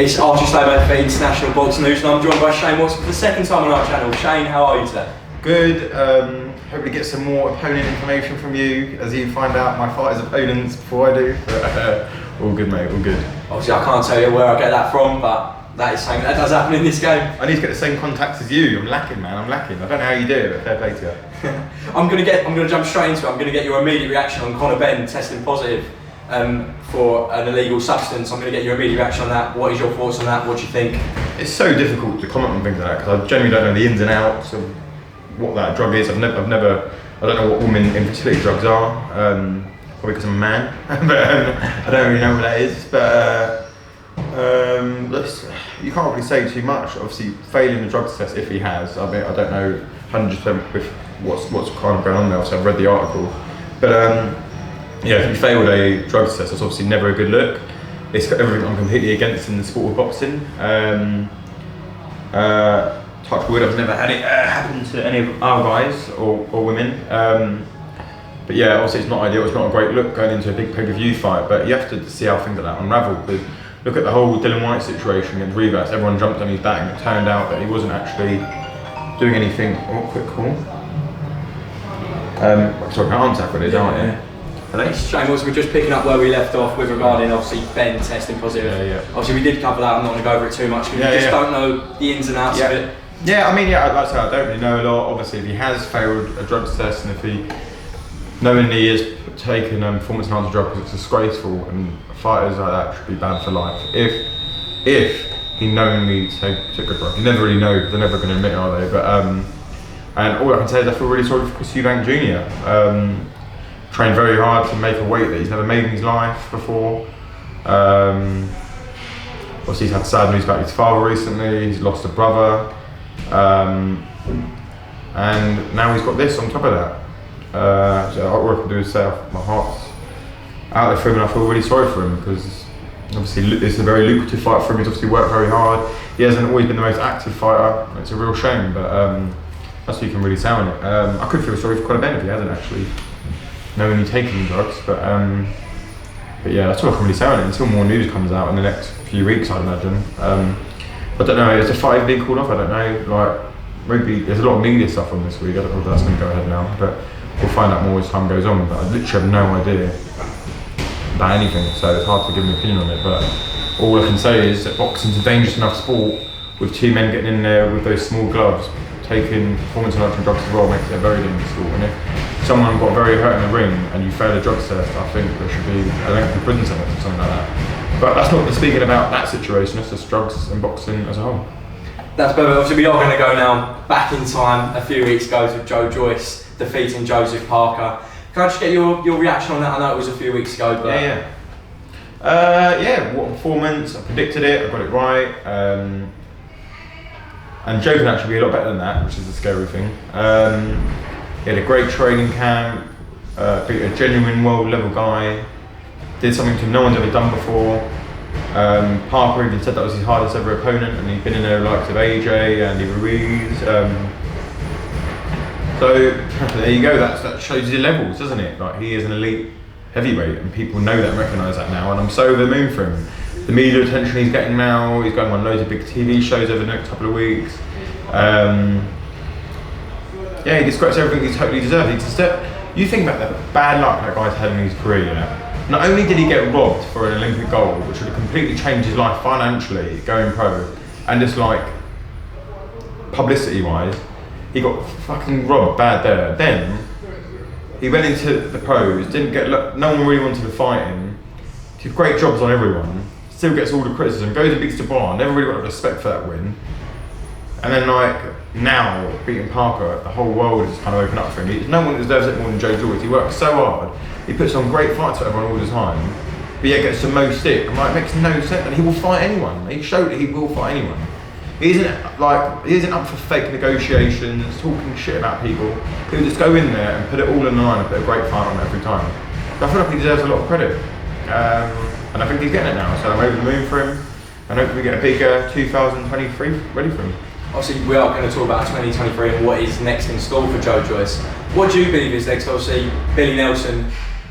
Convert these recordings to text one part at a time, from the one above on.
It's Archie Slowman for International Boxing News, and I'm joined by Shane Watson for the second time on our channel. Shane, how are you today? Good. Hopefully get some more opponent information from you as you find out my fighters' opponents before I do. But, all good, mate, all good. Obviously, I can't tell you where I get that from, but that is something that does happen in this game. I need to get the same contacts as you. I'm lacking, man. I'm lacking. I don't know how you do it, but fair play to you. I'm gonna jump straight into it. I'm gonna get your immediate reaction on Conor Benn testing positive for an illegal substance. I'm going to get your immediate reaction on that. What is your thoughts on that? What do you think? It's so difficult to comment on things like that because I generally don't know the ins and outs of what that drug is. I don't know what women infertility drugs are. Probably because I'm a man, but I don't really know what that is. But you can't really say too much. Obviously, failing the drug test if he has. I mean, I don't know 100% with what's kind of going on there. So I've read the article, but. Yeah, if you failed a drug test, that's obviously never a good look. It's got everything I'm completely against in the sport of boxing. Touch wood, I've never had it happen to any of our guys or women. But yeah, obviously it's not ideal, it's not a great look going into a big pay-per-view fight, but you have to see how things like that unravel. Because look at the whole Dillian Whyte situation against Rivas, everyone jumped on his back and it turned out that he wasn't actually doing anything. Oh, quick call. Sorry, can I answer with it, aren't you? Shane Watson, we're just picking up where we left off with regarding obviously Ben testing positive. Yeah. Obviously we did cover that, I'm not going to go over it too much because we just don't know the ins and outs of it. Yeah, I mean, like I said, I don't really know a lot. Obviously if he has failed a drugs test and if he knowingly is taking performance enhancing drug because it's disgraceful and fighters like that should be banned for life. If he knowingly took a drug, you never really know because they're never going to admit it, are they? But and all I can say is I feel really sorry for Eubank Jr. Trained very hard to make a weight that he's never made in his life before. Obviously he's had sad news about his father recently, he's lost a brother, and now he's got this on top of that. So all I can do is say my heart's out there for him and I feel really sorry for him because obviously it's a very lucrative fight for him, he's obviously worked very hard. He hasn't always been the most active fighter, it's a real shame, but that's what you can really say on it. I could feel sorry for Conor Benn if he hasn't actually knowingly taking drugs, but yeah, that's all I can really say on it until more news comes out in the next few weeks, I'd imagine. I don't know, is the fight being called off? I don't know, like, maybe there's a lot of media stuff on this week, I don't know if that's going to go ahead now, but we'll find out more as time goes on, but I literally have no idea about anything, so it's hard to give an opinion on it, but all I can say is that boxing's a dangerous enough sport with two men getting in there with those small gloves, taking performance enhancing drugs as well makes it a very dangerous sport, and if someone got very hurt in the ring and you fail a drug test, I think there should be a length of prison sentence or something like that. But that's not speaking about that situation, it's just drugs and boxing as a whole. That's perfect. Obviously we are going to go now back in time a few weeks ago with Joe Joyce defeating Joseph Parker. Can I just get your reaction on that? I know it was a few weeks ago, but... Yeah, what a performance, I predicted it, I got it right. And Joe can actually be a lot better than that, which is the scary thing. He had a great training camp, beat a genuine world-level guy, did something no one's ever done before. Parker even said that was his hardest ever opponent, and he'd been in there likes of AJ, Andy Ruiz. So there you go. That shows you the levels, doesn't it? Like he is an elite heavyweight, and people know that and recognise that now. And I'm so over the moon for him. The media attention he's getting now, he's going on loads of big TV shows over the next couple of weeks. Yeah, he gets everything he totally deserves. You think about the bad luck that guy's had in his career, yeah? Not only did he get robbed for an Olympic gold, which would have completely changed his life financially, going pro, and just like, publicity-wise, he got fucking robbed bad there. Then, he went into the pros, didn't get, no one really wanted to fight him, did great jobs on everyone, still gets all the criticism, goes and beats Dawson, never really got respect for that win. And then like, now, beating Parker, the whole world has kind of opened up for him. No one deserves it more than Joe Joyce. He works so hard, he puts on great fights for everyone all the time, but yet gets the most stick. I'm like, it makes no sense, and he will fight anyone. He showed that he will fight anyone. He isn't up for fake negotiations, talking shit about people. He'll just go in there and put it all in the line and put a great fight on every time. So I feel like he deserves a lot of credit. And I think he's getting it now, so I'm over the moon for him. And hopefully we get a big 2023 ready for him. Obviously we are going to talk about 2023 and what is next in store for Joe Joyce. What do you believe is next? Obviously Billy Nelson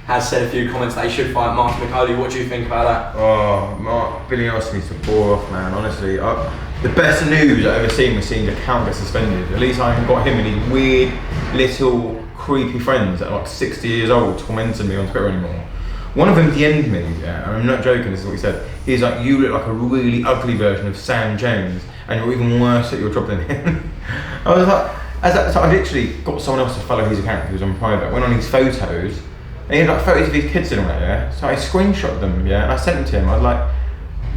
has said a few comments that he should fight Martin Bakole. What do you think about that? Oh, Billy Nelson needs to bore off, man. Honestly, the best news I've ever seen was seeing the count get suspended. At least I haven't got him and his weird little creepy friends that are like 60 years old tormenting me on Twitter anymore. One of them DM'd me, yeah, I'm not joking, this is what he said. He's like, you look like a really ugly version of Sam Jones, and you're even worse at your job than him. I was like, so I literally got someone else to follow his account who was on private, went on his photos, and he had like photos of his kids in it, yeah? So I screenshot them, yeah, and I sent them to him. I was like,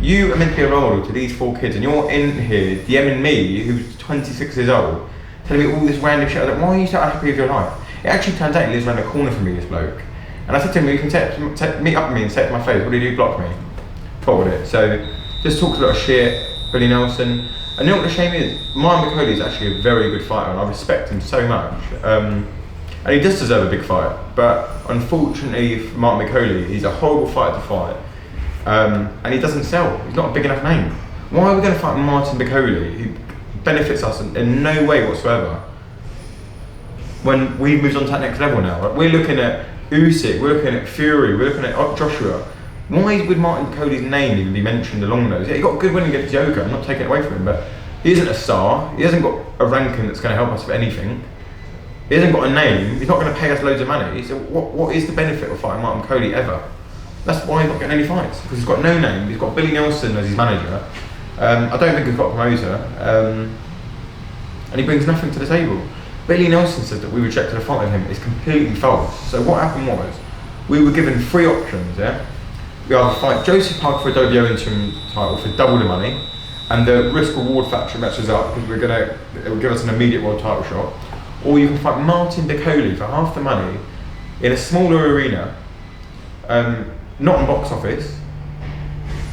you are meant to be a role model to these 4 kids, and you're in here DMing me, who's 26 years old, telling me all this random shit. I was like, why are you so unhappy with your life? It actually turns out he lives around the corner from me, this bloke. And I said to him, you can meet up with me and say it to my face, what did you block me? Forward it. So, just talks a lot of shit, Billy Nelson. And you know what the shame is? Martin Bakole is actually a very good fighter, and I respect him so much. And he does deserve a big fight, but unfortunately for Martin Bakole, he's a horrible fighter to fight. And he doesn't sell. He's not a big enough name. Why are we going to fight Martin Bakole, who benefits us in no way whatsoever, when we've moved on to that next level now? Like, we're looking at Usyk, we're looking at Fury, we're looking at Joshua. Why would Martin Bakole's name even be mentioned along those? Yeah, he got a good win against Joker, I'm not taking it away from him, but he isn't a star, he hasn't got a ranking that's going to help us with anything. He hasn't got a name, he's not going to pay us loads of money, so what is the benefit of fighting Martin Bakole ever? That's why he's not getting any fights, because he's got no name, he's got Billy Nelson as his manager. I don't think he's got a promoter, and he brings nothing to the table. Billy Nelson said that we rejected a fight with him. It's completely false. So what happened was, we were given 3 options, yeah? We either fight Joseph Parker for a WBO interim title for double the money, and the risk-reward factor matches up because it will give us an immediate world title shot, or you can fight Martin Bakole for half the money in a smaller arena, not on box office,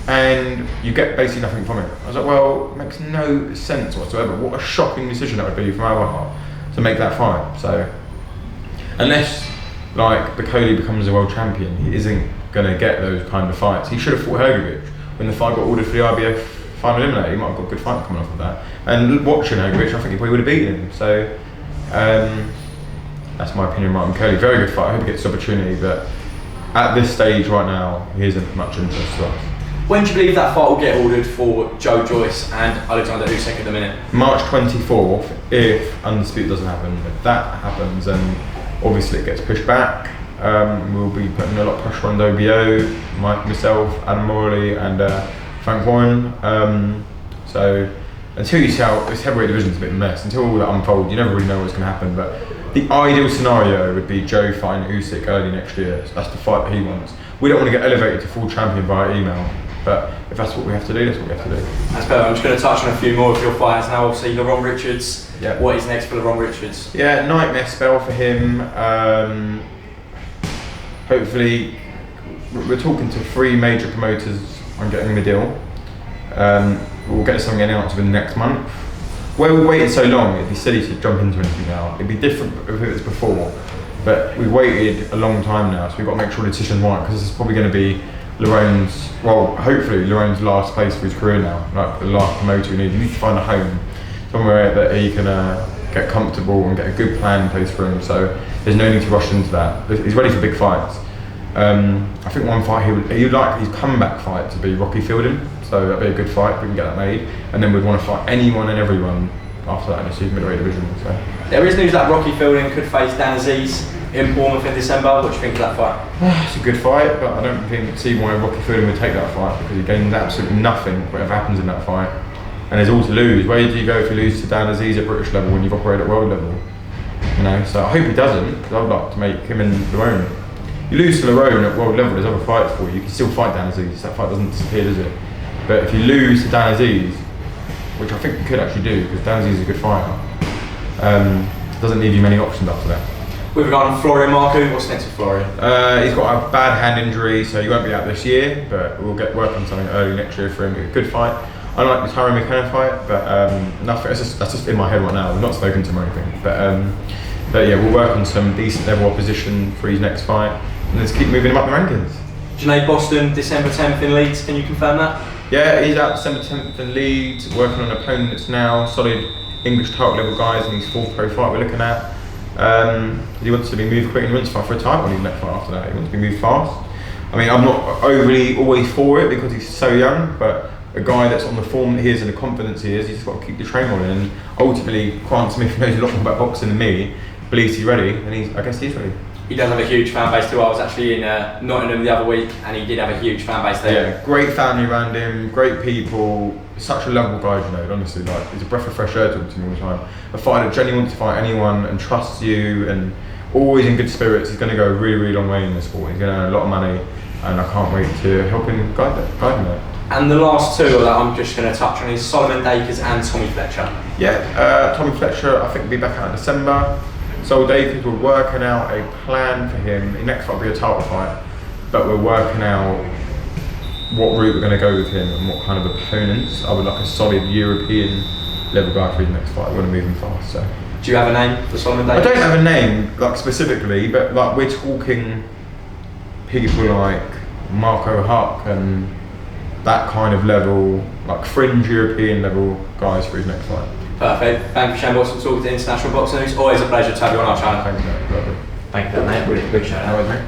and you get basically nothing from it. I was like, well, it makes no sense whatsoever. What a shocking decision that would be from our part to make that fight. So, unless like Bakole becomes a world champion, he isn't going to get those kind of fights. He should have fought Hrgovic when the fight got ordered for the IBF final eliminator. He might have got a good fight coming off of that. And watching Hrgovic, I think he probably would have beaten him. So, that's my opinion on Martin Bakole. Very good fight. I hope he gets the opportunity, but at this stage right now, he isn't much interest to us. When do you believe that fight will get ordered for Joe Joyce and Alexander Usyk at the minute? March 24th, if Undisputed doesn't happen. If that happens, then obviously it gets pushed back. We'll be putting a lot of pressure on the OBO, myself, Adam Morley and Frank Warren. So until you see how this heavyweight division's a bit of a mess, until all that unfolds, you never really know what's going to happen. But the ideal scenario would be Joe fighting Usyk early next year. So that's the fight that he wants. We don't want to get elevated to full champion via email. But if that's what we have to do, that's what we have to do. That's perfect. I'm just going to touch on a few more of your fights now. Obviously, Lerrone Richards. Yeah. What is next for Lerrone Richards? Yeah, nightmare spell for him. Hopefully, we're talking to 3 major promoters on getting him a deal. We'll get something announced within the next month. Where we waited so long, it'd be silly to jump into anything now. It'd be different if it was before. But we waited a long time now, so we've got to make sure the decision's right, because this is probably going to be Lerrone's, well, hopefully Lerrone's last place for his career now, like the last promoter we need. You need to find a home, somewhere that he can get comfortable and get a good plan in place for him. So there's no need to rush into that. He's ready for big fights. I think one fight he would like his comeback fight to be Rocky Fielding, so that'd be a good fight if we can get that made. And then we'd want to fight anyone and everyone after that in the super middleweight division. So there is news that Rocky Fielding could face Dan Aziz in Bournemouth in December. What do you think of that fight? It's a good fight, but I don't see why Rocky Fielding would take that fight, because he gains absolutely nothing whatever happens in that fight, and there's all to lose. Where do you go if you lose to Dan Aziz at British level when you've operated at world level? You know, so I hope he doesn't, because I'd like to make him and Lerrone. You lose to Lerrone at world level, there's other fights for you. You can still fight Dan Aziz. That fight doesn't disappear, does it? But if you lose to Dan Aziz, which I think you could actually do, because Dan Aziz is a good fighter, doesn't leave you many options after that. With regard to Florio Marco, what's next for Florio? He's got a bad hand injury, so he won't be out this year, but we'll get work on something early next year for him. A good fight. I like the Tyron McKenna fight, but nothing. That's just in my head right now. We've not spoken to him or anything, but yeah, we'll work on some decent level opposition for his next fight, and let's keep moving him up the rankings. Junaid Bostan, December 10th in Leeds. Can you confirm that? Yeah, he's out December 10th in Leeds, working on opponents now, solid English title level guys in his 4th pro fight we're looking at. He wants to be moved quick and he wants to fight for a title in his next fight after that. He wants to be moved fast. I mean, I'm not overly always for it because he's so young, but a guy that's on the form that he is and the confidence he is, he's just got to keep the train on. And ultimately, Grant Smith knows a lot more about boxing than me, believes he's ready, and I guess he's ready. He does have a huge fan base too. I was actually in Nottingham the other week, and he did have a huge fan base there. Yeah, great family around him, great people, such a lovable guy, Junaid, honestly. Like, he's a breath of fresh air talking to me all the time. A fighter that genuinely wants to fight anyone and trusts you, and always in good spirits. He's going to go a really, really long way in this sport. He's going to earn a lot of money, and I can't wait to help him guide him there. And the last two that I'm just going to touch on is Solomon Dacres and Tommy Fletcher. Yeah, Tommy Fletcher, I think, will be back out in December. So Dacres, we're working out a plan for him. His next fight will be a title fight, but we're working out what route we're going to go with him and what kind of opponents. I would like a solid European level guy for his next fight. I want to move him fast. So. Do you have a name for Solomon Dacres? I don't have a name like specifically, but like we're talking people like Marco Huck and that kind of level, like fringe European level guys for his next fight. Perfect. Thank you, Shane Watson, talking to International Boxing News. Always a pleasure to have you on our channel. Thank you, mate. Thank you, mate. Really appreciate it. No worries, mate.